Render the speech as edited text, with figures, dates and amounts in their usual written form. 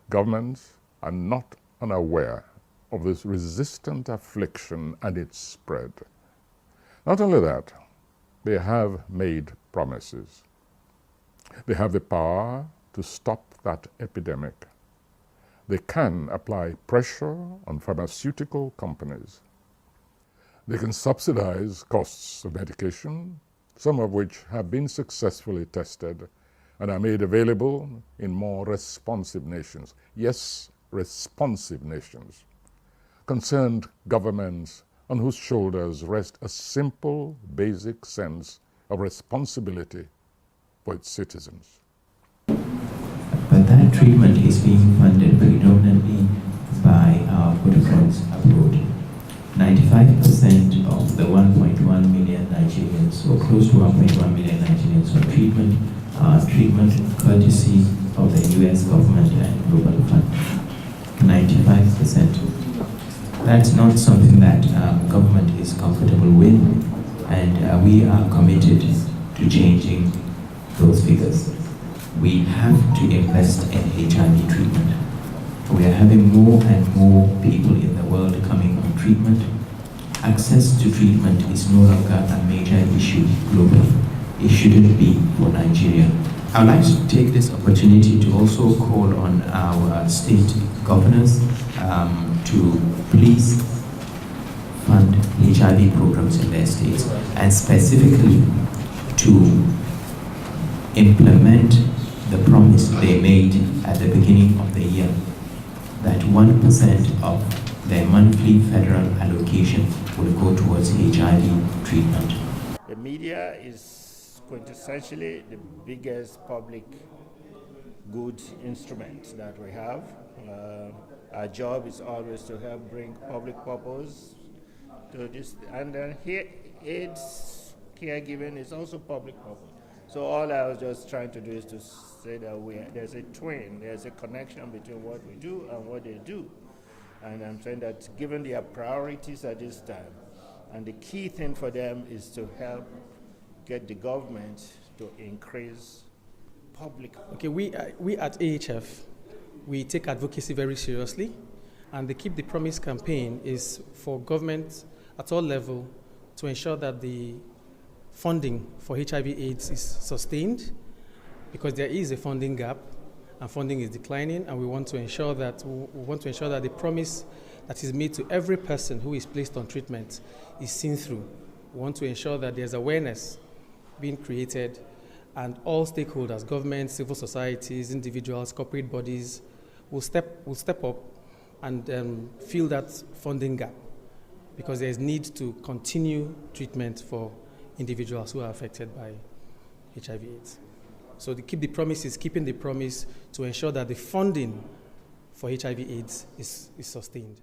Governments are not unaware of this resistant affliction and its spread. Not only that, they have made promises. They have the power to stop that epidemic. They can apply pressure on pharmaceutical companies. They can subsidize costs of medication, some of which have been successfully tested and are made available in more responsive nations. Yes, responsive nations. Concerned governments on whose shoulders rests a simple, basic sense of responsibility for its citizens. But that treatment is being funded predominantly by our protocols abroad. 95% of the 1.1 million Nigerians, or close to 1.1 million Nigerians on treatment courtesy of the US government and Global Fund. 95%. That's not something that government is comfortable with, and we are committed to changing those figures. We have to invest in HIV treatment. We are having more and more people in the world coming on treatment. Access to treatment is no longer a major issue globally. It shouldn't be for Nigeria. I'd like to take this opportunity to also call on our state governors to please fund HIV programs in their states, and specifically to implement the promise they made at the beginning of the year that 1% of their monthly federal allocation will go towards HIV treatment. The media is quintessentially the biggest public good instrument that we have. Our job is always to help bring public purpose to this, and then here AIDS caregiving is also public purpose. So all I was just trying to do is to say that there's a connection between what we do and what they do. And I'm saying that given their priorities at this time, and the key thing for them is to help get the government to increase public. Okay, we at AHF, we take advocacy very seriously, and the Keep the Promise campaign is for government at all levels to ensure that the funding for HIV/AIDS is sustained, because there is a funding gap and funding is declining, and we want to ensure that the promise that is made to every person who is placed on treatment is seen through. We want to ensure that there's awareness being created, and all stakeholders, governments, civil societies, individuals, corporate bodies will step up and fill that funding gap, because there is need to continue treatment for individuals who are affected by HIV/AIDS. So the Keep the Promise is keeping the promise to ensure that the funding for HIV/AIDS is sustained.